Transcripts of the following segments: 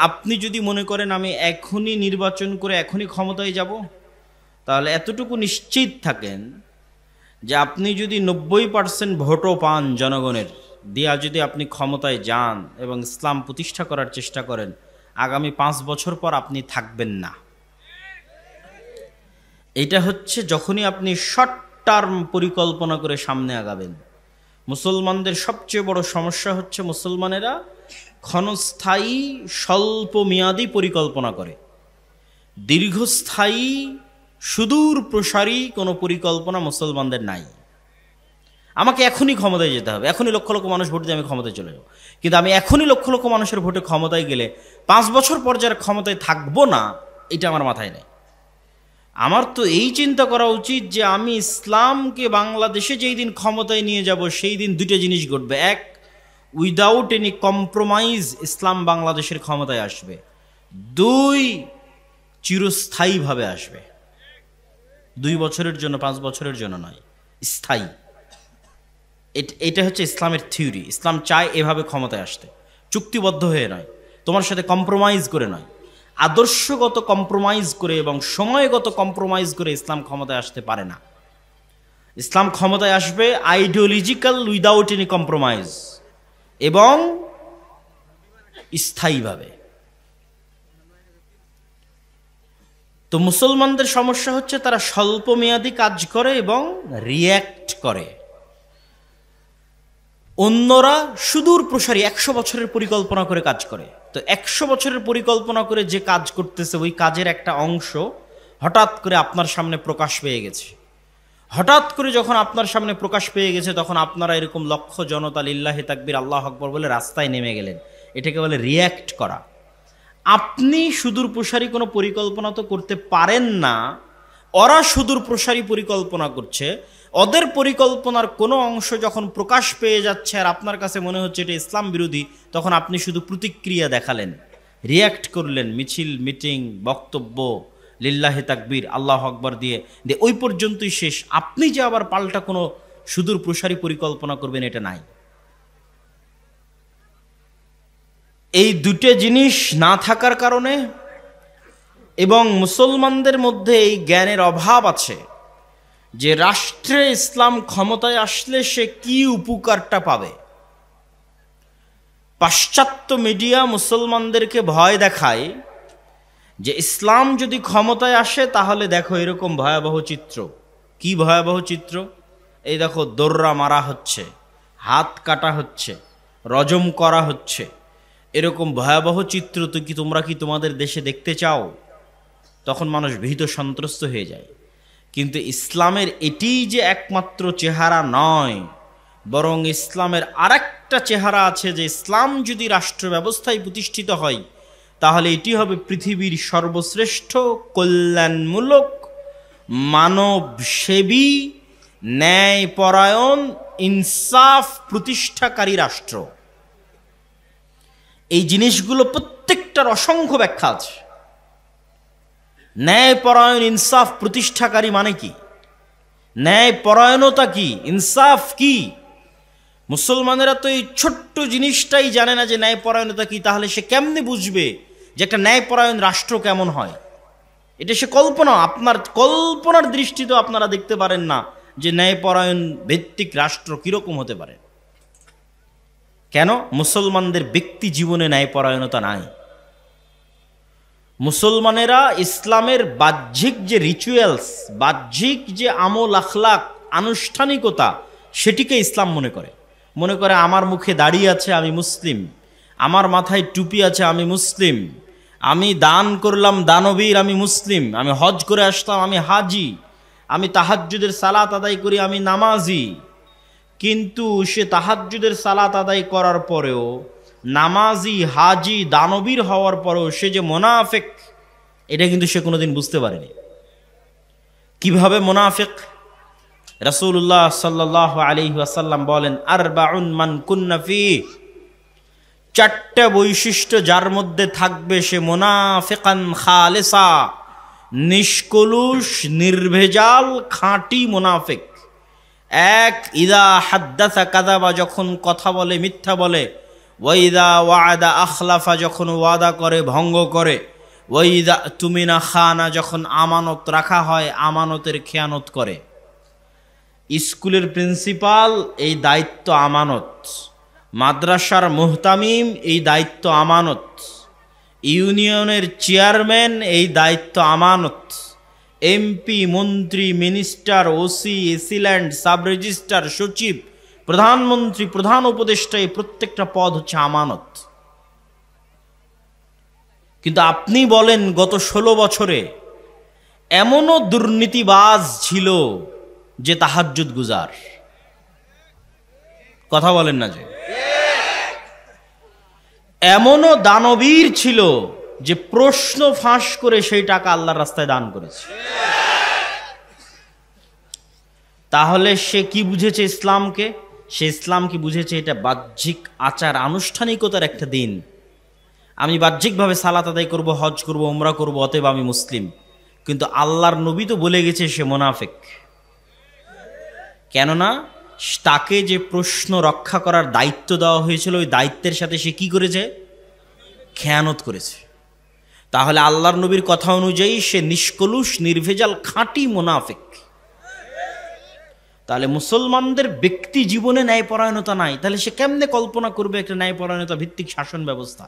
আপনি যদি মনে করেন আমি এখনই নির্বাচন করে এখনই ক্ষমতায় যাব, তাহলে এতটুকু নিশ্চিত থাকেন যে আপনি যদি 90% ভোটও পান জনগণের দিয়া, যদি আপনি ক্ষমতায় যান এবং ইসলাম প্রতিষ্ঠা করার চেষ্টা করেন, আগামী 5 বছর পর আপনি থাকবেন না। এটা হচ্ছে যখনই আপনি শর্ট টার্ম পরিকল্পনা করে সামনে আগাবেন। মুসলমানদের সবচেয়ে বড় সমস্যা হচ্ছে মুসলমানেরা ক্ষণস্থায়ী স্বল্প মেয়াদী পরিকল্পনা করে, দীর্ঘস্থায়ী সুদূর প্রসারী কোনো পরিকল্পনা মুসলমানদের নাই। আমাকে এখনই ক্ষমতায় যেতে হবে, এখনই লক্ষ লক্ষ মানুষ ভোট দিয়ে আমি ক্ষমতায় চলে যাব, কিন্তু আমি এখনই লক্ষ লক্ষ মানুষের ভোটে ক্ষমতায় গেলে 5 বছর পর যারা ক্ষমতায় থাকবো না, এটা আমার মাথায় নেই। আমার তো এই চিন্তা করা উচিত যে আমি ইসলামকে বাংলাদেশে যেই দিন ক্ষমতায় নিয়ে যাব সেই দিন দুটো জিনিস ঘটবে। এক, উইদাউট এনি কম্প্রোমাইজ ইসলাম বাংলাদেশের ক্ষমতায় আসবে। 2, চিরস্থায়ীভাবে আসবে। 2 বছরের জন্য, 5 বছরের জন্য নয়, স্থায়ী। এটা হচ্ছে ইসলামের থিওরি। ইসলাম চায় এভাবে ক্ষমতায় আসতে, চুক্তিবদ্ধ হয়ে নয়, তোমার সাথে কম্প্রোমাইজ করে নয়, আদর্শগত কম্প্রোমাইজ করে এবং সময়গত কম্প্রোমাইজ করে ইসলাম ক্ষমতায় আসতে পারে না। ইসলাম ক্ষমতায় আসবে আইডিওলজিক্যাল উইদাউট এনি কম্প্রোমাইজ এবং স্থায়ীভাবে। তো মুসলমানদের সমস্যা হচ্ছে তারা স্বল্প মেয়াদী কাজ করে এবং রিয়্যাক্ট করে। অন্যরা সুদূর প্রসারী 100 বছরের পরিকল্পনা করে কাজ করে। তো 100 বছরের পরিকল্পনা করে যে কাজ করতেছে, ওই কাজের একটা অংশ হঠাৎ করে আপনার সামনে প্রকাশ পেয়ে গেছে। হঠাৎ করে যখন আপনার সামনে প্রকাশ পেয়ে গেছে, তখন আপনারা এরকম লক্ষ জনতা লিল্লাহি তাকবীর আল্লাহু আকবার বলে রাস্তায় নেমে গেলেন। এটাকে বলে রিয়্যাক্ট করা। আপনি সুদূর প্রসারী কোনো পরিকল্পনা তো করতে পারেন না, ওরা সুদূর প্রসারী পরিকল্পনা করছে। ওদের পরিকল্পনার কোনো অংশ যখন প্রকাশ পেয়ে যাচ্ছে আর আপনার কাছে মনে হচ্ছে এটা ইসলাম বিরোধী, তখন আপনি শুধু প্রতিক্রিয়া দেখালেন, রিয়্যাক্ট করলেন, মিছিল, মিটিং, বক্তব্য, লিল্লাহি তাকবীর আল্লাহু আকবার দিয়ে ওই পর্যন্তই শেষ। আপনি যে আবার পাল্টা কোনো সুদূর প্রসারী পরিকল্পনা করবেন, এটা নাই। এই দুটো জিনিস না থাকার কারণে এবং মুসলমানদের মধ্যে এই জ্ঞানের অভাব আছে যে রাষ্ট্রে ইসলাম ক্ষমতায় আসলে সে কি উপকারটা পাবে। পাশ্চাত্য মিডিয়া মুসলমানদেরকে ভয় দেখায় যে ইসলাম যদি ক্ষমতায় আসে তাহলে দেখো এরকম ভয়াবহ চিত্র। কি ভয়াবহ চিত্র? এই দেখো, দোররা মারা হচ্ছে, হাত কাটা হচ্ছে, রজম করা হচ্ছে, এরকম ভয়াবহ চিত্র তো তোমরা কি তোমাদের দেশে দেখতে চাও? তখন মানুষ ভীত সন্ত্রস্ত হয়ে যায়। কিন্তু ইসলামের এটিই যে একমাত্র চেহারা নয়, বরং ইসলামের আরেকটা চেহারা আছে, যে ইসলাম যদি রাষ্ট্র ব্যবস্থায় প্রতিষ্ঠিত হয় তাহলে এটি হবে পৃথিবীর সর্বশ্রেষ্ঠ কল্যাণমূলক, মানবসেবী, ন্যায়পরায়ণ, ইনসাফ প্রতিষ্ঠাকারী রাষ্ট্র। এই জিনিসগুলো প্রত্যেকটার অসংখ্য ব্যাখ্যা আছে। ন্যায়পরায়ণ, ইনসাফ প্রতিষ্ঠাকারী মানে কি? ন্যায়পরায়ণতা কি? ইনসাফ কি? মুসলমানেরা তো এই ছোট্ট জিনিসটাই জানে না যে ন্যায়পরায়ণতা কি। তাহলে সে কেমনে বুঝবে যে একটা ন্যায়পরায়ণ রাষ্ট্র কেমন হয়? এটা সে কল্পনা, আপনার কল্পনার দৃষ্টিতে আপনারা দেখতে পারেন না যে ন্যায়পরায়ণ ভিত্তিক রাষ্ট্র কিরকম হতে পারে। কেন? মুসলমানদের ব্যক্তি জীবনে ন্যায়পরায়ণতা নাই। মুসলমানেরা ইসলামের বাহ্যিক যে রিচুয়ালস, বাহ্যিক যে আমল আখলাক, আনুষ্ঠানিকতা, সেটিকে ইসলাম মনে করে আমার মুখে দাড়ি আছে আমি মুসলিম, আমার মাথায় টুপি আছে আমি মুসলিম, আমি দান করলাম দানবীর আমি মুসলিম, আমি হজ করে আসলাম আমি হাজি, আমি তাহাজ্জুদের সালাত আদায় করি আমি নামাজি। কিন্তু সে তাহাজ্জুদের সালাত আদায় করার পরেও, নামাজি, হাজি, দানবীর হওয়ার পরেও সে যে মুনাফিক, এটা কিন্তু সে কোনোদিন বুঝতে পারেনি। কিভাবে মুনাফিক? রাসূলুল্লাহ সাল্লাল্লাহু আলাইহি ওয়াসাল্লাম বলেন, আরবাউন মান কুন্না ফি, 4টা বৈশিষ্ট্য যার মধ্যে থাকবে সে মুনাফিকান খালিসা, নিষ্কলুষ, নির্ভেজাল, খাঁটি মুনাফিক। 1, ইদা হাদ্দাসা কাযাবা, যখন কথা বলে মিথ্যা বলে। ওয়াইদা ওয়াদা আখলাফা, যখন ওয়াদা করে ভঙ্গ করে, ওয়াইদা তুমিনা খানা, যখন আমানত রাখা হয় আমানতের খেয়ানত করে। স্কুলের প্রিন্সিপাল এই দায়িত্ব আমানত, মাদ্রাসার মুহতামিম এই দায়িত্ব আমানত, ইউনিয়নের চেয়ারম্যান এই দায়িত্ব আমানত, এমপি, মন্ত্রী, minister, OC, AC land, sub registrar, সচিব, প্রধানমন্ত্রী, প্রধান উপদেষ্টা, এই প্রত্যেকটা পদ হচ্ছে আমানত। কিন্তু আপনি বলেন গত 16 বছরে এমনও দুর্নীতিবাজ ছিল যে তাহাজ্জুদ গুজার, কথা বলেন না যে, এমনও দানবীর ছিল যে প্রশ্ন ফাঁস করে সেই টাকা আল্লাহর রাস্তায় দান করেছে। তাহলে সে কি বুঝেছে ইসলামকে? সে ইসলাম কি বুঝেছে এটা বাহ্যিক আচার আনুষ্ঠানিকতার একটা দিন। আমি বাহ্যিকভাবে সালাত আদায় করব, হজ করব, উমরা করব, অতএব আমি মুসলিম। কিন্তু আল্লাহর নবী তো বলে গেছে সে মুনাফিক। কেননা তাকে যে প্রশ্ন রক্ষা করার দায়িত্ব দেওয়া হয়েছিল ওই দায়িত্বের সাথে সে কি করেছে? খেয়ানত করেছে। তাহলে আল্লাহর নবীর কথা অনুযায়ী সে নিষ্কলুষ, নির্ভেজাল, খাঁটি মুনাফিক। তাহলে মুসলমানদের ব্যক্তি জীবনে ন্যায়পরায়ণতা নাই, তাহলে সে কেমনে কল্পনা করবে একটা ন্যায়পরায়ণতা ভিত্তিক শাসন ব্যবস্থা?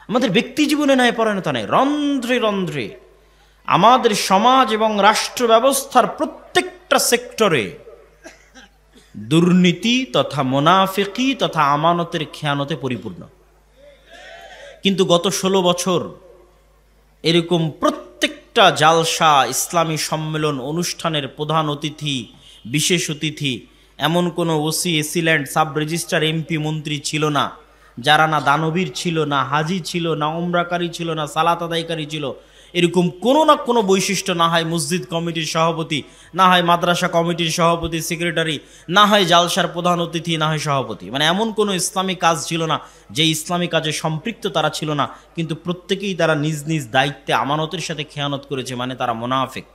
আমাদের ব্যক্তি জীবনে ন্যায়পরায়ণতা নেই, রন্ধ্রে রন্ধ্রে আমাদের সমাজ এবং রাষ্ট্র ব্যবস্থার প্রত্যেকটা সেক্টরে দুর্নীতি তথা মুনাফিকি তথা আমানতের খেয়ানতে পরিপূর্ণ। কিন্তু গত 16 বছর এরকম প্রত্যেকটা জালসা, ইসলামী সম্মেলন, অনুষ্ঠানের প্রধান অতিথি, বিশেষ অতিথি এমন কোনো OC, AC land, sub registrar, MP, মন্ত্রী ছিল না যারা না দানবীর ছিল, না হাজি ছিল, না উমরাকারী ছিল, না সালাত আদায়কারী ছিল। এরকম কোনো না কোনো বৈশিষ্ট্য, না হয় মসজিদ কমিটির সভাপতি, না হয় মাদ্রাসা কমিটির সভাপতি, সেক্রেটারি, না হয় জালসার প্রধান অতিথি, না হয় সভাপতি। মানে এমন কোনো ইসলামী কাজ ছিল না যে ইসলামী কাজে সম্পৃক্ত তারা ছিল না, কিন্তু প্রত্যেকেই তারা নিজ নিজ দায়িত্বে আমানতের সাথে খেয়ানত করেছে, মানে তারা মুনাফিক।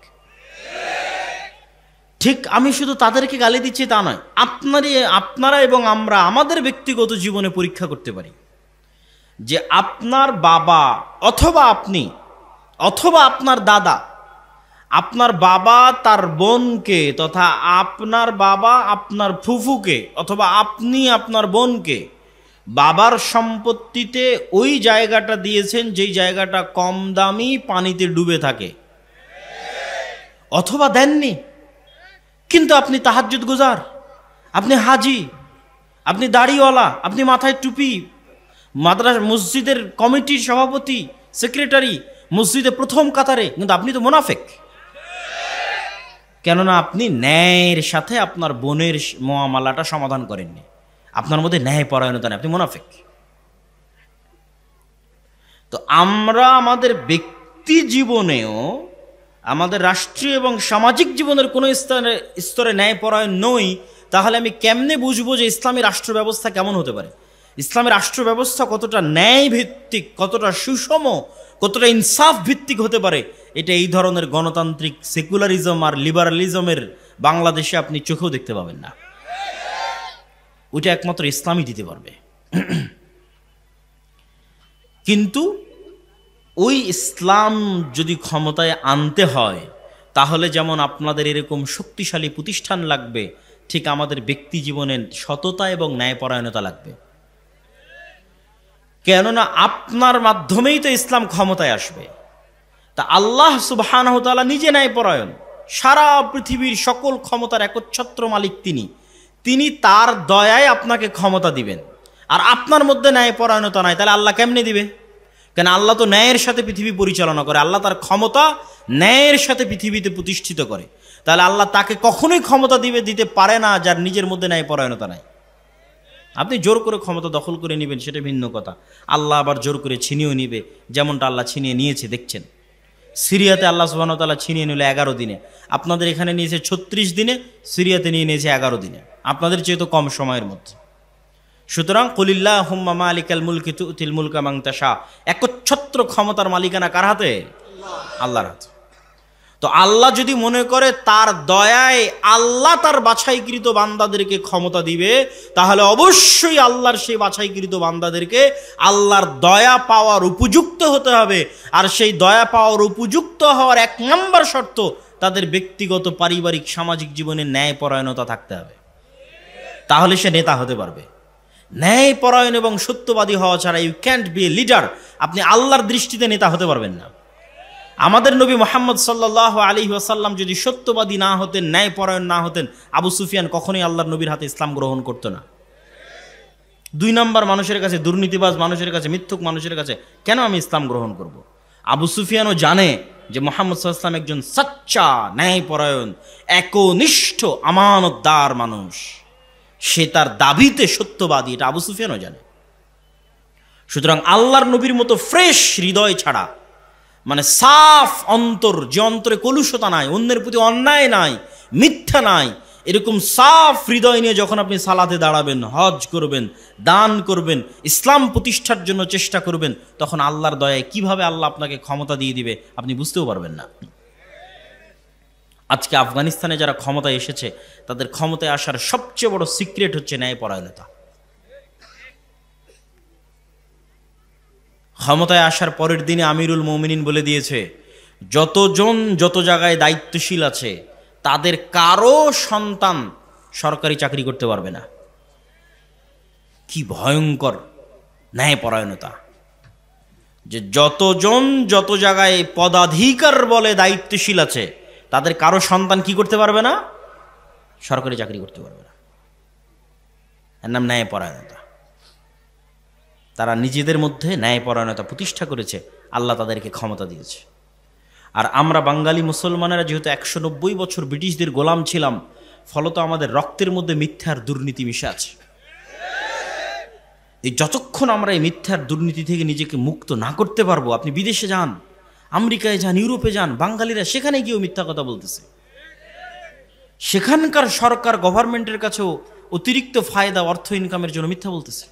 ঠিক আমি শুধু তাদেরকে গালি দিচ্ছি তা নয়, আপনারা এবং আমরা আমাদের ব্যক্তিগত জীবনে পরীক্ষা করতে পারি যে আপনার বাবা অথবা আপনি অথবা আপনার দাদা, আপনার বাবা তার বোনকে তথা আপনার বাবা আপনার ফুফুকে অথবা আপনি আপনার বোনকে বাবার সম্পত্তিতে ওই জায়গাটা দিয়েছেন যেই জায়গাটা কম দামি, পানিতে ডুবে থাকে, অথবা দেননি। কিন্তু আপনি তাহাজ্জুদ গুজার, আপনি হাজি, আপনি দাড়িওয়ালা, আপনি মাথায় টুপি, মাদ্রাসা মসজিদের কমিটির সভাপতি, সেক্রেটারি, মসজিদে প্রথম কাতারে, কিন্তু আপনি তো মুনাফিক। কেননা আপনি ন্যায়ের সাথে আপনার বোনের মুআমালাটা সমাধান করেননি, আপনার মধ্যে ন্যায় পরায়ণতা নেই, আপনি মুনাফিক। তো আমরা আমাদের ব্যক্তি জীবনেও, আমাদের রাষ্ট্রীয় এবং সামাজিক জীবনের কোনো স্তরে ন্যায়পরায়ণ নই, তাহলে আমি কেমনে বুঝবো যে ইসলামী রাষ্ট্র ব্যবস্থা কেমন হতে পারে? ইসলামী রাষ্ট্র ব্যবস্থা কতটা ন্যায় ভিত্তিক, কতটা সুষম, কতটা ইনসাফ ভিত্তিক হতে পারে? এটা এই ধরনের গণতান্ত্রিক সেকুলারিজম আর লিবারালিজমের বাংলাদেশে আপনি চোখেও দেখতে পাবেন না। ওইটা একমাত্র ইসলামই দিতে পারবে। কিন্তু ওই ইসলাম যদি ক্ষমতায় আনতে হয় তাহলে যেমন আপনাদের এরকম শক্তিশালী প্রতিষ্ঠান লাগবে, ঠিক আমাদের ব্যক্তি জীবনে সততা এবং ন্যায়পরায়ণতা লাগবে। কেননা আপনার মাধ্যমেই তো ইসলাম ক্ষমতায় আসবে। তা আল্লাহ সুবহানাহু ওয়া তাআলা নিজে ন্যায়পরায়ণ, সারা পৃথিবীর সকল ক্ষমতার একচ্ছত্র মালিক তিনি তার দয়ায় আপনাকে ক্ষমতা দিবেন। আর আপনার মধ্যে ন্যায়পরায়ণতা নাই, তাহলে আল্লাহ কেমনে দিবে? কেন আল্লাহ তো ন্যায়ের সাথে পৃথিবী পরিচালনা করে, আল্লাহ তার ক্ষমতা ন্যায়ের সাথে পৃথিবীতে প্রতিষ্ঠিত করে। তাহলে আল্লাহ তাকে কখনোই ক্ষমতা দিতে পারে না যার নিজের মধ্যে ন্যায়পরায়ণতা নাই। আপনি জোর করে ক্ষমতা দখল করে নেবেন সেটা ভিন্ন কথা, আল্লাহ আবার জোর করে ছিনিয়েও নিবে, যেমনটা আল্লাহ ছিনিয়ে নিয়েছে দেখছেন। সিরিয়াতে আল্লাহ সুবহানাহু ওয়া তাআলা ছিনিয়ে নিল 11 দিনে, আপনাদের এখানে নিয়েছে 36 দিনে, সিরিয়াতে নিয়ে নিয়েছে 11 দিনে, আপনাদের চেয়ে তো কম সময়ের মধ্যে। সুতরাং কুলিল্লাহুম্মা মালিকাল মুলকি তুতিল মুলকা মান তাশা, একচ্ছত্র ক্ষমতার মালিকানা কার হাতে? আল্লাহর হাতে। তো আল্লাহ যদি মনে করে তার দয়ায় আল্লাহ তার বাছাইকৃত বান্দাদেরকে ক্ষমতা দিবে, তাহলে অবশ্যই আল্লাহর সেই বাছাইকৃত বান্দাদেরকে আল্লাহর দয়া পাওয়ার উপযুক্ত হতে হবে। আর সেই দয়া পাওয়ার উপযুক্ত হওয়ার 1 নম্বর শর্ত, তাদের ব্যক্তিগত, পারিবারিক, সামাজিক জীবনে ন্যায়পরায়ণতা থাকতে হবে। তাহলে সে নেতা হতে পারবে। ন্যায়পরায়ণ এবং সত্যবাদী হওয়া ছাড়া you can't be a leader. আপনি আল্লাহর দৃষ্টিতে নেতা হতে পারবেন না। আমাদের নবী মুহাম্মদ সাল্লাল্লাহু আলাইহি ওয়াসাল্লাম যদি সত্যবাদী না হতেন, ন্যায়পরায়ণ না হতেন, আবু সুফিয়ান কখনোই আল্লাহর নবীর হাতে ইসলাম গ্রহণ করতো না। 2 নম্বর মানুষের কাছে, দুর্নীতিবাজ মানুষের কাছে, মিথ্যুক মানুষের কাছে কেন আমি ইসলাম গ্রহণ করব? আবু সুফিয়ানও জানে যে মুহাম্মদ সাল্লাল্লাহু আলাইহি ওয়াসাল্লাম একজন সচ্চা, ন্যায়পরায়ণ, একনিষ্ঠ, আমানতদার মানুষ। সে তার দাবিতে সত্যবাদী, এটা আবু সুফিয়ানও জানে। সুতরাং আল্লাহর নবীর মতো ফ্রেশ হৃদয় ছাড়া, মানে সাফ অন্তর, যে অন্তরে কলুষতা নাই, অন্যের প্রতি অন্যায় নাই, মিথ্যা নাই, এরকম সাফ হৃদয় নিয়ে যখন আপনি সালাতে দাঁড়াবেন, হজ করবেন, দান করবেন, ইসলাম প্রতিষ্ঠার জন্য চেষ্টা করবেন, তখন আল্লাহর দয়ায় কিভাবে আল্লাহ আপনাকে ক্ষমতা দিয়ে দিবে আপনি বুঝতেও পারবেন না। আজকে আফগানিস্তানে যারা ক্ষমতায় এসেছে, তাদের ক্ষমতায় আসার সবচেয়ে বড় সিক্রেট হচ্ছে ন্যায়পরায়ণতা। ক্ষমতায় আসার পরের দিনে আমিরুল মুমিনিন বলে দিয়েছে, যতজন যত জায়গায় দায়িত্বশীল আছে তাদের কারো সন্তান সরকারি চাকরি করতে পারবে না। কি ভয়ঙ্কর ন্যায়পরায়ণতা! যে যতজন যত জায়গায় পদাধিকার বলে দায়িত্বশীল আছে, তাদের কারো সন্তান কি করতে পারবে না? সরকারি চাকরি করতে পারবে না। এর নাম ন্যায়পরায়ণতা। তারা নিজেদের মধ্যে ন্যায়পরায়ণতা প্রতিষ্ঠা করেছে, আল্লাহ তাদেরকে ক্ষমতা দিয়েছে। আর আমরা বাঙালি মুসলমানেরা যেহেতু 190 বছর ব্রিটিশদের গোলাম ছিলাম, ফলত আমাদের রক্তের মধ্যে মিথ্যার দুর্নীতি মিশে আছে। এই যতক্ষণ আমরা এই মিথ্যার দুর্নীতি থেকে নিজেকে মুক্ত না করতে পারবো, আপনি বিদেশে যান, আমেরিকায় যান, ইউরোপে যান, বাঙালিরা সেখানে গিয়েও মিথ্যা কথা বলতেছে। সেখানকার সরকার, গভর্নমেন্টের কাছেও অতিরিক্ত ফায়দা, অর্থ ইনকামের জন্য মিথ্যা বলতেছে।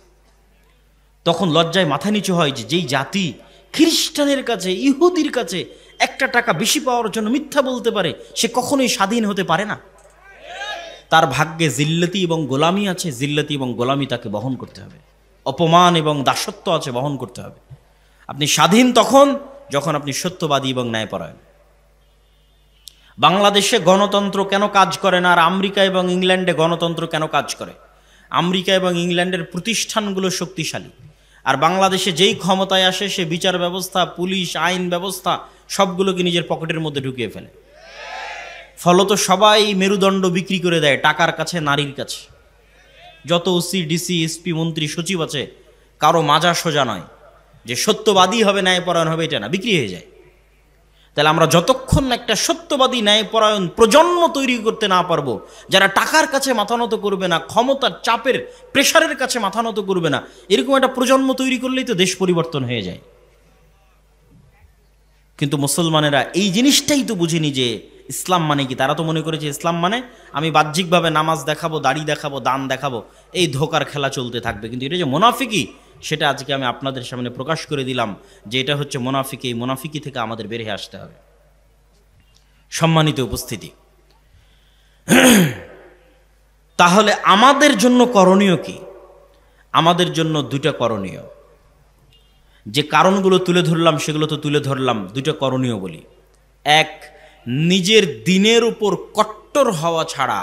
তখন লজ্জায় মাথা নিচু হয় যে যেই জাতি খ্রিস্টানের কাছে, ইহুদির কাছে 1 টাকা বেশি পাওয়ার জন্য মিথ্যা বলতে পারে, সে কখনোই স্বাধীন হতে পারে না। তার ভাগ্যে জিল্লতি এবং গোলামি আছে, জিল্লতি এবং গোলামি তাকে বহন করতে হবে। অপমান এবং দাসত্ব আছে, বহন করতে হবে। আপনি স্বাধীন তখন যখন আপনি সত্যবাদী এবং ন্যায়পরায়ণ। বাংলাদেশে গণতন্ত্র কেন কাজ করে না, আর আমেরিকা এবং ইংল্যান্ডে গণতন্ত্র কেন কাজ করে? আমেরিকা এবং ইংল্যান্ডের প্রতিষ্ঠানগুলো শক্তিশালী, আর বাংলাদেশে যেই ক্ষমতায় আসে সে বিচার ব্যবস্থা, পুলিশ, আইন ব্যবস্থা সবগুলোকে নিজের পকেটের মধ্যে ঢুকিয়ে ফেলে। ফলত সবাই মেরুদণ্ড বিক্রি করে দেয় টাকার কাছে, নারীর কাছে। যত ওসি, ডিসি, এসপি, মন্ত্রী, সচিব আছে, কারো মাজা সোজা নয় যে সত্যবাদী হবে, ন্যায়পরায়ণ হবে, এটা না, বিক্রি হয়ে যায়। তাহলে আমরা যতক্ষণ একটা সত্যবাদী, ন্যায়পরায়ণ প্রজন্ম তৈরি করতে না পারবো, যারা টাকার কাছে মাথা নত করবে না, ক্ষমতার চাপের, প্রেশারের কাছে মাথা নত করবে না, এরকম একটা প্রজন্ম তৈরি করলেই তো দেশ পরিবর্তন হয়ে যায়। কিন্তু মুসলমানেরা এই জিনিসটাই তো বুঝেনি যে ইসলাম মানে কি। তারা তো মনে করেছে ইসলাম মানে আমি বাহ্যিকভাবে নামাজ দেখাবো, দাড়ি দেখাবো, দান দেখাবো, এই ধোকার খেলা চলতে থাকবে। কিন্তু এটা যে মুনাফিকি, সেটা আজকে আমি আপনাদের সামনে প্রকাশ করে দিলাম যে এটা হচ্ছে মুনাফিকি। এই মুনাফিকি থেকে আমাদের বেরিয়ে আসতে হবে। সম্মানিত উপস্থিতি, তাহলে আমাদের জন্য করণীয় কি? আমাদের জন্য 2টা করণীয়। যে কারণগুলো তুলে ধরলাম সেগুলো তো তুলে ধরলাম, 2টা করণীয় বলি। 1, নিজের দিনের উপর কট্টর হওয়া ছাড়া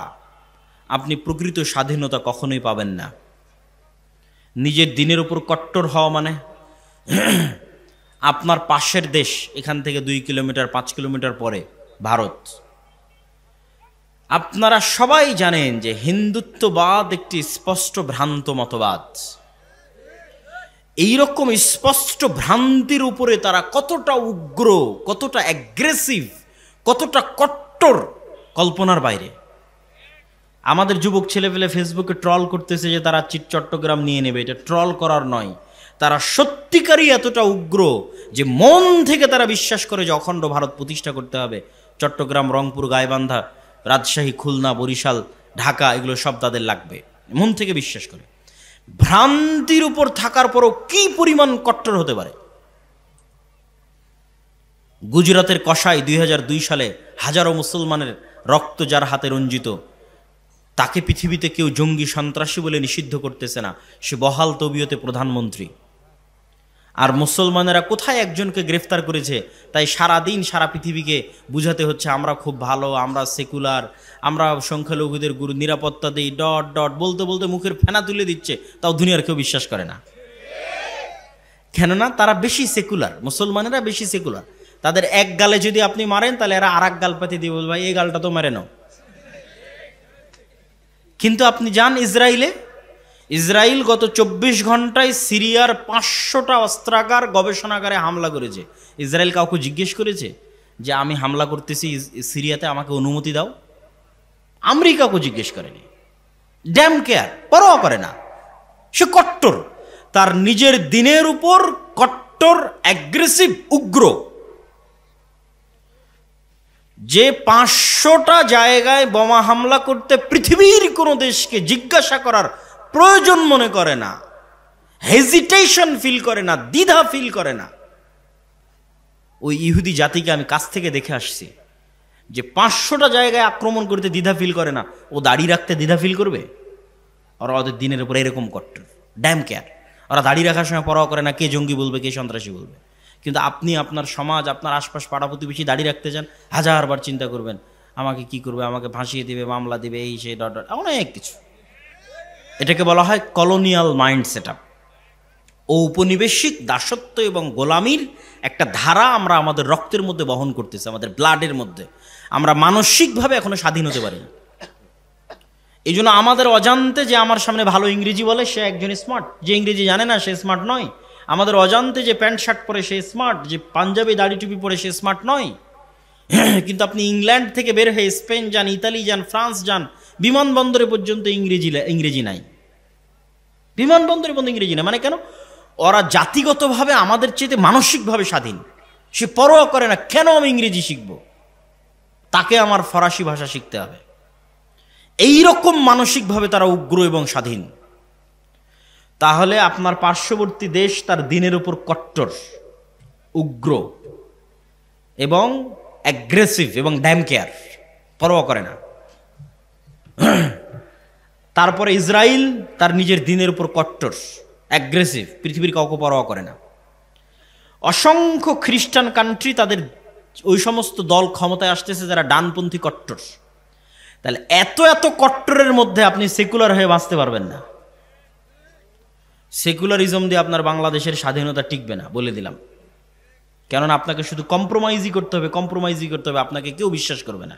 আপনি প্রকৃত স্বাধীনতা কখনোই পাবেন না। নিজের দিনের উপর কট্টর হওয়া মানে আপনার পাশের দেশ, এখান থেকে 2 কিলোমিটার 5 কিলোমিটার পরে ভারত। আপনারা সবাই জানেন যে হিন্দুত্ববাদ একটি স্পষ্ট ভ্রান্ত মতবাদ। এইরকম স্পষ্ট ভ্রান্তির উপরে তারা কতটা উগ্র, কতটা অ্যাগ্রেসিভ, কতটা কট্টর, কল্পনার বাইরে। আমাদের যুবক ছেলেপেলে ফেসবুকে ট্রল করতেছে যে তারা চট্টগ্রাম নিয়ে নেবে। এটা ট্রল করার নয়, তারা সত্যিকারই এতটা উগ্র যে মন থেকে তারা বিশ্বাস করে যে অখণ্ড ভারত প্রতিষ্ঠা করতে হবে। চট্টগ্রাম, রংপুর, গাইবান্ধা, রাজশাহী, খুলনা, বরিশাল, ঢাকা, এগুলো সব তাদের লাগবে, মন থেকে বিশ্বাস করে। ভ্রান্তির উপর থাকার পরও কি পরিমাণ কট্টর হতে পারে! গুজরাতের কসাই 2002 সালে হাজারো মুসলমানের রক্ত যার হাতে রঞ্জিত, তাকে পৃথিবীতে কেউ জঙ্গি সন্ত্রাসী বলে নিষিদ্ধ করতেছে না, সে বহাল তবিয়তে প্রধানমন্ত্রী। আর মুসলমানেরা কোথায় একজনকে গ্রেফতার করেছে, তাই সারাদিন সারা পৃথিবীকে বুঝাতে হচ্ছে আমরা খুব ভালো, আমরা সেকুলার, আমরা সংখ্যালঘুদের গুরু নিরাপত্তা দিই, ডট ডট বলতে বলতে মুখের ফেনা তুলে দিচ্ছে, তাও দুনিয়ার কেউ বিশ্বাস করে না। কেননা তারা বেশি সেকুলার, মুসলমানেরা বেশি সেকুলার। তাদের এক গালে যদি আপনি মারেন, তাহলে এরা আর এক গাল পাতি দিয়ে বলবে এই গালটা তো মেরে নাও। কিন্তু আপনি যান ইসরায়েলে, ইসরায়েল গত 24 ঘন্টায় সিরিয়ার 500টা অস্ত্রাগার গবেষণাগারে হামলা করেছে। ইসরায়েল কাউকে জিজ্ঞেস করেছে যে আমি হামলা করতেছি সিরিয়াতে, আমাকে অনুমতি দাও? আমেরিকাকে জিজ্ঞেস করেনি। ড্যাম কেয়ার, পরোয়া করে না। সে কট্টর, তার নিজের দিনের উপর কট্টর, অ্যাগ্রেসিভ, উগ্র। যে 500টা জায়গায় বোমা হামলা করতে পৃথিবীর কোনো দেশকে জিজ্ঞাসা করার প্রয়োজন মনে করে না, হেজিটেশন ফিল করে না, দ্বিধা ফিল করে না। ওই ইহুদি জাতিকে আমি কাছ থেকে দেখে আসছি, যে 500টা জায়গায় আক্রমণ করতে দ্বিধা ফিল করে না, ও দাড়ি রাখতে দ্বিধা ফিল করবে? ওরা ওদের দিনের উপর এরকম কট্টর, ড্যাম কেয়ার। ওরা দাড়ি রাখার সময় পরোয়া করে না কে জঙ্গি বলবে, কে সন্ত্রাসী বলবে। কিন্তু আপনি আপনার সমাজ, আপনার আশপাশ পাড়া প্রতিবেশী দাড়ি রাখতে চান, হাজারবার চিন্তা করবেন আমাকে কি করবে, আমাকে ফাঁসিয়ে দিবে, মামলা দিবে, এই সেই ডট ডট, অনেক কিছু। এটাকে বলা হয় কলোনিয়াল মাইন্ড সেট আপ। ঔপনিবেশিক দাসত্ব এবং গোলামির একটা ধারা আমরা আমাদের রক্তের মধ্যে বহন করতেছি, আমাদের ব্লাডের মধ্যে। আমরা মানসিকভাবে এখনো স্বাধীন হতে পারি না। এই জন্য আমাদের অজান্তে যে আমার সামনে ভালো ইংরেজি বলে সে একজন স্মার্ট, যে ইংরেজি জানে না সে স্মার্ট নয়। আমাদের অজান্তে যে প্যান্ট শার্ট পরে সে স্মার্ট, যে পাঞ্জাবি দাড়ি টুপি পরে সে স্মার্ট নয়। কিন্তু আপনি ইংল্যান্ড থেকে বের হয়ে স্পেন যান, ইতালি যান, ফ্রান্স যান, বিমানবন্দরে পর্যন্ত ইংরেজি নাই। বিমানবন্দরে পর্যন্ত ইংরেজি নাই। মানে কেন? ওরা জাতিগতভাবে আমাদের চেয়ে মানসিকভাবে স্বাধীন। সে পরোয়া করে না কেন আমি ইংরেজি শিখব, তাকে আমার ফরাসি ভাষা শিখতে হবে। এইরকম মানসিকভাবে তারা উগ্র এবং স্বাধীন। তাহলে আপনার পার্শ্ববর্তী দেশ তার দিনের উপর কট্টর, উগ্র এবং অ্যাগ্রেসিভ এবং ড্যাম কেয়ার, পরোয়া করে না। তারপরে ইসরায়েল তার নিজের দিনের উপর কট্টর, অ্যাগ্রেসিভ, পৃথিবীর কাউকে পরোয়া করে না। অসংখ্য খ্রিস্টান কান্ট্রি, তাদের ওই সমস্ত দল ক্ষমতায় আসতেছে যারা ডানপন্থী কট্টর। তাহলে এত এত কট্টরের মধ্যে আপনি সেকুলার হয়ে বাঁচতে পারবেন না। সেকুলারিজম দিয়ে আপনার বাংলাদেশের স্বাধীনতা টিকবে না, বলে দিলাম। কেননা আপনাকে শুধু কম্প্রোমাইজই করতে হবে, কম্প্রোমাইজই করতে হবে, আপনাকে কেউ বিশ্বাস করবে না।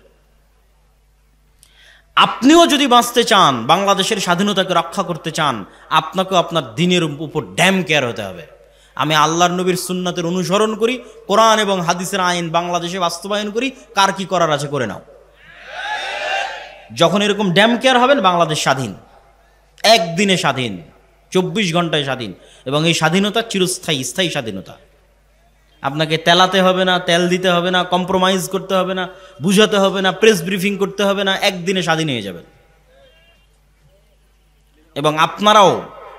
আপনিও যদি বাঁচতে চান, বাংলাদেশের স্বাধীনতাকে রক্ষা করতে চান, আপনাকেও আপনার দিনের উপর ড্যাম কেয়ার হতে হবে। আমি আল্লাহর নবীর সুন্নাতের অনুসরণ করি, কোরআন এবং হাদিসের আইন বাংলাদেশে বাস্তবায়ন করি, কার কি করার আছে করে নাও। যখন এরকম ড্যাম কেয়ার হবেন, বাংলাদেশ স্বাধীন, একদিনে স্বাধীন, 24 ঘন্টায় স্বাধীন। এবং এই স্বাধীনতা চিরস্থায়ী, স্থায়ী স্বাধীনতা। আপনাকে তেলাতে হবে না, তেল দিতে হবে না, কম্প্রোমাইজ করতে হবে না, বুঝাতে হবে না, প্রেস ব্রিফিং করতে হবে না, একদিনে স্বাধীন হয়ে যাবেন। এবং আপনারাও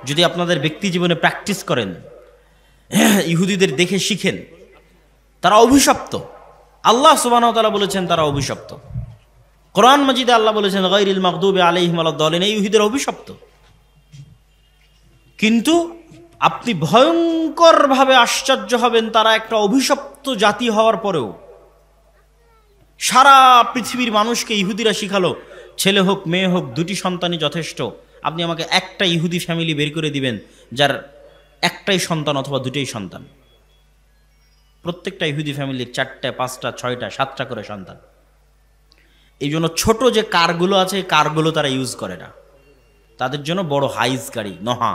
যদি আপনাদের ব্যক্তি জীবনে প্র্যাকটিস করেন, ইহুদিদের দেখে শিখেন, তারা অভিশপ্ত। আল্লাহ সুবহানাহু ওয়া তাআলা বলেছেন তারা অভিশপ্ত। কোরআন মাজিদে আল্লাহ বলেছেন গায়রিল মাগদুবি আলাইহিম ওয়ালাদ-দালিন, এই ইহুদিরা অভিশপ্ত। কিন্তু আপনি ভয়ঙ্করভাবে আশ্চর্য হবেন, তারা একটা অভিশপ্ত জাতি হওয়ার পরেও সারা পৃথিবীর মানুষকে ইহুদিরা শিখালো ছেলে হোক মেয়ে হোক দুটি সন্তানই যথেষ্ট। আপনি আমাকে একটা ইহুদি ফ্যামিলি বের করে দিবেন যার একটাই সন্তান অথবা দুটোই সন্তান। প্রত্যেকটা ইহুদি ফ্যামিলির 4টা, 5টা, 6টা, 7টা করে সন্তান। এই জন্য ছোট যে কারগুলো আছে, কারগুলো তারা ইউজ করে না। তাদের জন্য বড় হাইস গাড়ি, নহা,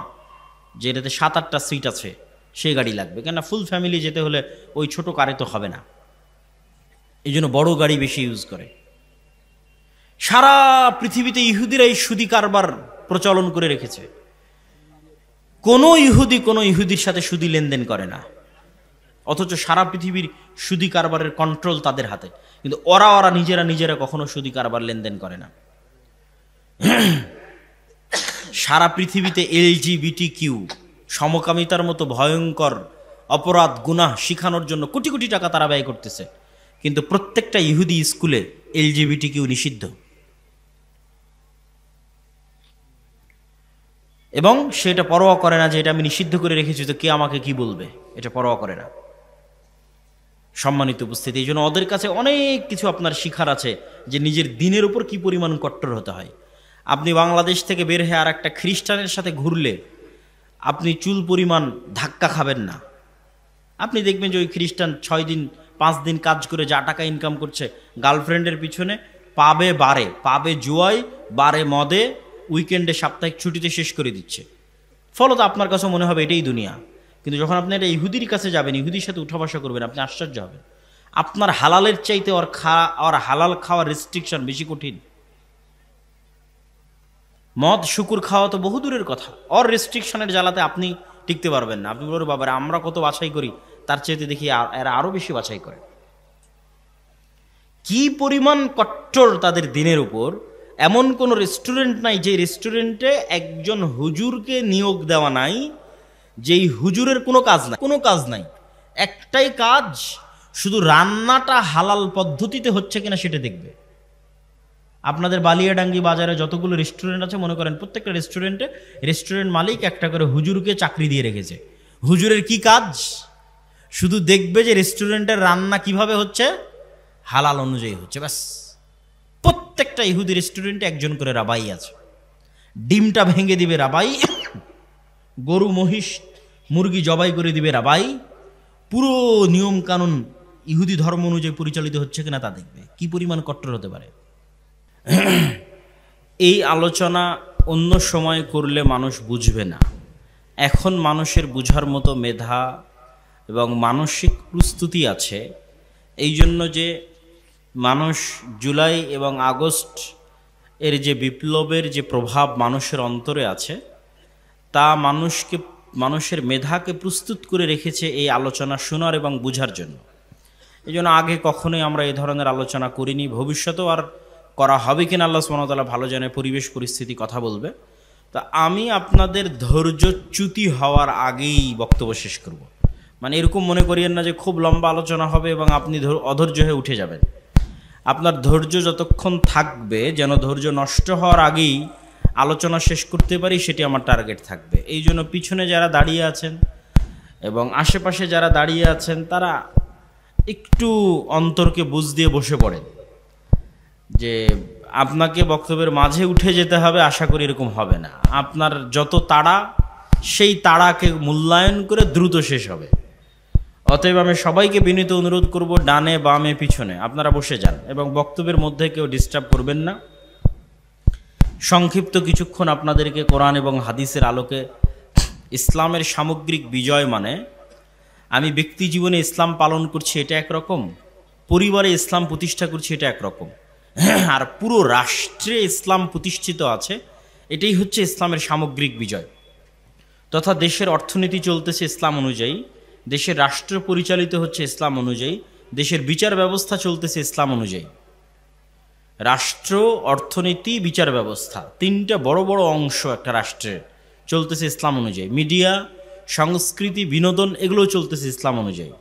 যেটাতে 7-8টা সিট আছে, সেই গাড়ি লাগবে। কেননা ফুল ফ্যামিলি যেতে হলে ওই ছোট কারে তো হবে না। এই জন্য বড় গাড়ি বেশি ইউজ করে। সারা পৃথিবীতে ইহুদিরা এই সুদি কারবার প্রচলন করে রেখেছে। কোনো ইহুদির সাথে সুদি লেনদেন করে না, অথচ সারা পৃথিবীর সুদি কারবারের কন্ট্রোল তাদের হাতে। কিন্তু ওরা নিজেরা কখনো সুদি কারবার লেনদেন করে না। সারা পৃথিবীতে LGBTQ সমকামিতার মতো ভয়ঙ্কর অপরাধ গুনাহ শিখানোর জন্য কোটি কোটি টাকা তারা ব্যয় করতেছে, কিন্তু প্রত্যেকটা ইহুদি স্কুলে LGBTQ নিষিদ্ধ, এবং সেটা পরোয়া করে না যে এটা আমি নিষিদ্ধ করে রেখেছি তো কে আমাকে কি বলবে, এটা পরোয়া করে না। সম্মানিত উপস্থিতি, এই জন্য ওদের কাছে অনেক কিছু আপনার শিখার আছে যে নিজের দিনের উপর কি পরিমাণ কট্টর হতে হয়। আপনি বাংলাদেশ থেকে বের হয়ে আর একটা খ্রিস্টানের সাথে ঘুরলে আপনি চুল পরিমাণ ধাক্কা খাবেন না। আপনি দেখবেন যে ওই খ্রিস্টান 6 দিন 5 দিন কাজ করে যা টাকা ইনকাম করছে গার্লফ্রেন্ডের পিছনে, পাবে বারে, পাবে জুয়ায়, বারে মদে, উইকেন্ডে সাপ্তাহিক ছুটিতে শেষ করে দিচ্ছে। ফলত আপনার কাছে মনে হবে এটাই দুনিয়া। কিন্তু যখন আপনি একটা ইহুদির কাছে যাবেন, ইহুদির সাথে উঠা বসা করবেন, আপনি আশ্চর্য হবেন। আপনার হালালের চাইতে ওর হালাল খাওয়ার রেস্ট্রিকশন বেশি কঠিন। মদ শুকুর খাওয়া তো বহু দূরের কথা, ওর রেস্ট্রিকশনের জ্বালাতে আপনি টিকতে পারবেন না। আপনি বলবেন বাবারে আমরা কত বাছাই করি, তার চাইতে দেখি এরা আরো বেশি বাছাই করে। কি পরিমাণ কট্টর তাদের দিনের উপর। এমন কোন রেস্টুরেন্ট নাই যে রেস্টুরেন্টে একজন হুজুরকে নিয়োগ দেওয়া নাই, যেই হুজুরের কোনো কাজ নাই, একটাই কাজ, শুধু রান্নাটা হালাল পদ্ধতিতে হচ্ছে কিনা সেটা দেখবে। আপনাদের বালিয়াডাঙ্গি বাজারে যতগুলো রেস্টুরেন্ট আছে মনে করেন প্রত্যেকটা রেস্টুরেন্টে রেস্টুরেন্ট মালিক একটা করে হুজুরকে চাকরি দিয়ে রেখেছে। হুজুরের কি কাজ? শুধু দেখবে যে রেস্টুরেন্টের রান্না কিভাবে হচ্ছে, হালাল অনুযায়ী হচ্ছে, ব্যাস। প্রত্যেকটা ইহুদি রেস্টুরেন্টে একজন করে রাবাই আছে। ডিমটা ভেঙে দিবে রাবাই, গরু মহিষ মুরগি জবাই করে দিবে রাবাই। পুরো নিয়ম কানুন ইহুদি ধর্ম অনুযায়ী পরিচালিত হচ্ছে কিনা তা দেখবে। কি পরিমাণ কট্টর হতে পারে। এই আলোচনা অন্য সময় করলে মানুষ বুঝবে না। এখন মানুষের বুঝার মতো মেধা এবং মানসিক প্রস্তুতি আছে, এই জন্য যে মানুষ জুলাই এবং আগস্ট এর যে বিপ্লবের যে প্রভাব মানুষের অন্তরে আছে তা মানুষের মেধাকে প্রস্তুত করে রেখেছে এই আলোচনা শোনার এবং বুঝার জন্য। এই জন্য আগে কখনোই আমরা এই ধরনের আলোচনা করিনি, ভবিষ্যতেও আর করা হবে কিনা আল্লাহ সুবহানাহু ওয়া তাআলা ভালো জানে, পরিবেশ পরিস্থিতি কথা বলবে। তা আমি আপনাদের ধৈর্যচ্যুতি হওয়ার আগেই বক্তব্য শেষ করব। মানে এরকম মনে করিয়েন না যে খুব লম্বা আলোচনা হবে এবং আপনি অধৈর্য হয়ে উঠে যাবেন। আপনার ধৈর্য যতক্ষণ থাকবে, যেন ধৈর্য নষ্ট হওয়ার আগেই আলোচনা শেষ করতে পারি, সেটি আমার টার্গেট থাকবে। এই জন্য পিছনে যারা দাঁড়িয়ে আছেন এবং আশেপাশে যারা দাঁড়িয়ে আছেন তারা একটু অন্তরকে বুঝ দিয়ে বসে পড়েন যে আপনাকে বক্তব্যের মাঝে উঠে যেতে হবে, আশা করি এরকম হবে না। আপনার যত তাড়া, সেই তাড়াকে মূল্যায়ন করে দ্রুত শেষ হবে। অতএব আমি সবাইকে বিনীত অনুরোধ করব, ডানে বামে পিছনে আপনারা বসে যান এবং বক্তব্যের মধ্যে কেউ ডিস্টার্ব করবেন না। সংক্ষিপ্ত কিছুক্ষণ আপনাদেরকে কোরআন এবং হাদিসের আলোকে ইসলামের সামগ্রিক বিজয় মানে, আমি ব্যক্তি জীবনে ইসলাম পালন করছি এটা একরকম, পরিবারে ইসলাম প্রতিষ্ঠা করছি এটা একরকম, আর পুরো রাষ্ট্রে ইসলাম প্রতিষ্ঠিত আছে, এটাই হচ্ছে ইসলামের সামগ্রিক বিজয়। তথা দেশের অর্থনীতি চলতেছে ইসলাম অনুযায়ী, দেশের রাষ্ট্র পরিচালিত হচ্ছে ইসলাম অনুযায়ী, দেশের বিচার ব্যবস্থা চলতেছে ইসলাম অনুযায়ী। রাষ্ট্র, অর্থনীতি, বিচার ব্যবস্থা, তিনটা বড় বড় অংশ একটা রাষ্ট্রের চলতেছে ইসলাম অনুযায়ী। মিডিয়া, সংস্কৃতি, বিনোদন এগুলো চলতেছে ইসলাম অনুযায়ী।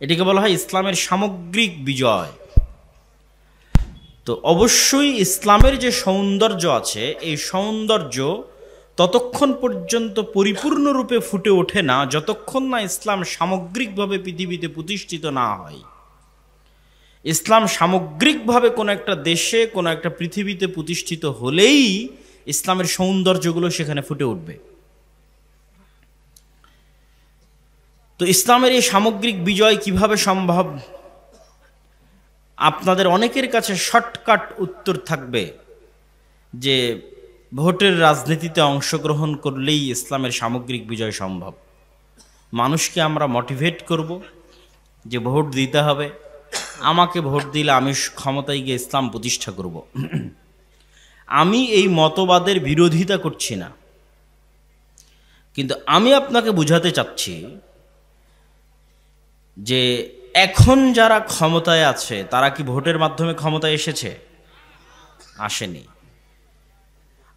এটাকে বলা হয় ইসলামের সামগ্রিক বিজয়। তো অবশ্যই ইসলামের যে সৌন্দর্য আছে, এই সৌন্দর্য ততক্ষণ পর্যন্ত পরিপূর্ণরূপে ফুটে ওঠে না যতক্ষণ না ইসলাম সামগ্রিকভাবে পৃথিবীতে প্রতিষ্ঠিত না হয়। ইসলাম সামগ্রিকভাবে কোনো একটা দেশে, কোনো একটা পৃথিবীতে প্রতিষ্ঠিত হলেই ইসলামের সৌন্দর্যগুলো সেখানে ফুটে উঠবে। তো ইসলামের এই সামগ্রিক বিজয় কিভাবে সম্ভব? আপনাদের অনেকের কাছে শর্টকাট উত্তর থাকবে যে ভোটের রাজনীতিতে অংশগ্রহণ করলেই ইসলামের সামগ্রিক বিজয় সম্ভব। মানুষকে আমরা মোটিভেট করব যে ভোট দিতে হবে, আমাকে ভোট দিলে আমি ক্ষমতায় গিয়ে ইসলাম প্রতিষ্ঠা করব। আমি এই মতবাদের বিরোধিতা করছি না, কিন্তু আমি আপনাকে বুঝাতে চাচ্ছি যে এখন যারা ক্ষমতায় আছে তারা কি ভোটের মাধ্যমে ক্ষমতায় এসেছে? আসেনি।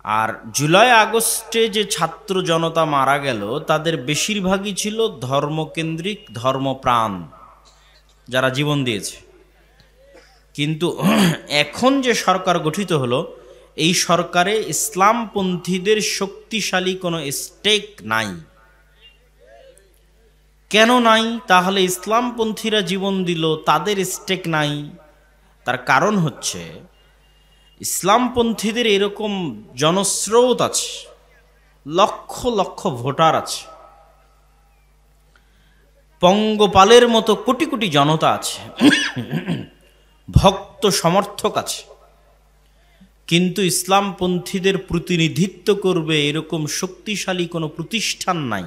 আর জুলাই আগস্টে যে ছাত্র জনতা মারা গেল তাদের বেশিরভাগই ছিল ধর্মকেন্দ্রিক, ধর্মপ্রাণ, যারা জীবন দিয়েছে। কিন্তু এখন যে সরকার গঠিত হলো, এই সরকারে ইসলামপন্থীদের শক্তিশালী কোনো স্টেক নাই। কেন নাই? তাহলে ইসলামপন্থীরা জীবন দিল, তাদের স্টেক নাই। তার কারণ হচ্ছে ইসলামপন্থীদের এরকম জনস্রোত আছে, লক্ষ লক্ষ ভোটার আছে, পঙ্গপালের মতো কোটি কোটি জনতা আছে, ভক্ত সমর্থক আছে। কিন্তু ইসলামপন্থীদের প্রতিনিধিত্ব করবে এরকম শক্তিশালী কোনো প্রতিষ্ঠান নাই,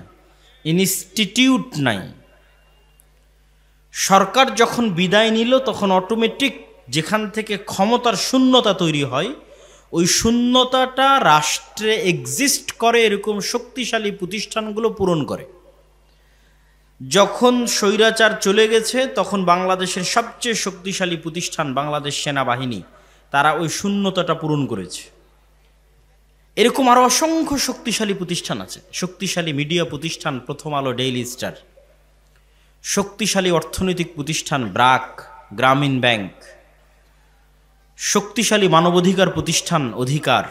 ইনস্টিটিউট নাই। সরকার যখন বিদায় নিল তখন অটোমেটিক যেখান থেকে ক্ষমতার শূন্যতা তৈরি হয়, ওই শূন্যতাটা রাষ্ট্রে এক্সিস্ট করে এরকম শক্তিশালী প্রতিষ্ঠানগুলো পূরণ করে। যখন স্বৈরাচার চলে গেছে তখন বাংলাদেশের সবচেয়ে শক্তিশালী প্রতিষ্ঠান বাংলাদেশ সেনাবাহিনী, তারা ওই শূন্যতাটা পূরণ করেছে। এরকম আরও অসংখ্য শক্তিশালী প্রতিষ্ঠান আছে, শক্তিশালী মিডিয়া প্রতিষ্ঠান প্রথম আলো, ডেইলি স্টার, শক্তিশালী অর্থনৈতিক প্রতিষ্ঠান ব্র্যাক, গ্রামীণ ব্যাংক, শক্তিশালী মানবাধিকার প্রতিষ্ঠান অধিকার।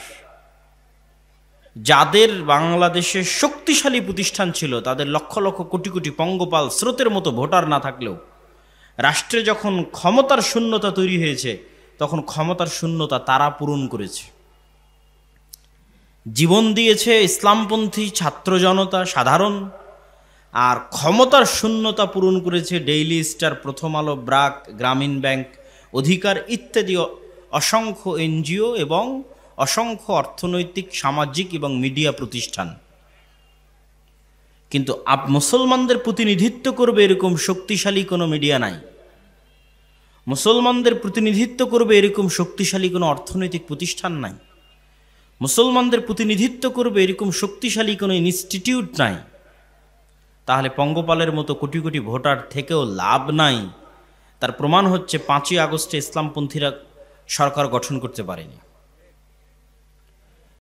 যাদের বাংলাদেশে শক্তিশালী প্রতিষ্ঠান ছিল তাদের লক্ষ লক্ষ কোটি কোটি পঙ্গপাল স্রোতের মতো ভোটার না থাকলেও রাষ্ট্রে যখন ক্ষমতার শূন্যতা তৈরি হয়েছে তখন ক্ষমতার শূন্যতা তারা পূরণ করেছে। জীবন দিয়েছে ইসলামপন্থী ছাত্র জনতা সাধারণ, আর ক্ষমতার শূন্যতা পূরণ করেছে ডেইলি স্টার, প্রথম আলো, ব্র্যাক, গ্রামীণ ব্যাংক, অধিকার ইত্যাদি অসংখ্য এনজিও এবং অসংখ্য অর্থনৈতিক, সামাজিক এবং মিডিয়া প্রতিষ্ঠান। কিন্তু মুসলমানদের প্রতিনিধিত্ব করবে এরকম শক্তিশালী কোনো মিডিয়া নাই, মুসলমানদের প্রতিনিধিত্ব করবে এরকম শক্তিশালী কোনো অর্থনৈতিক প্রতিষ্ঠান নাই, মুসলমানদের প্রতিনিধিত্ব করবে এরকম শক্তিশালী কোনো ইনস্টিটিউট নাই। তাহলে পঙ্গপালের মতো কোটি কোটি ভোটার থেকেও লাভ নাই। তার প্রমাণ হচ্ছে 5ই আগস্টে ইসলামপন্থীরা সরকার গঠন করতে পারেনি।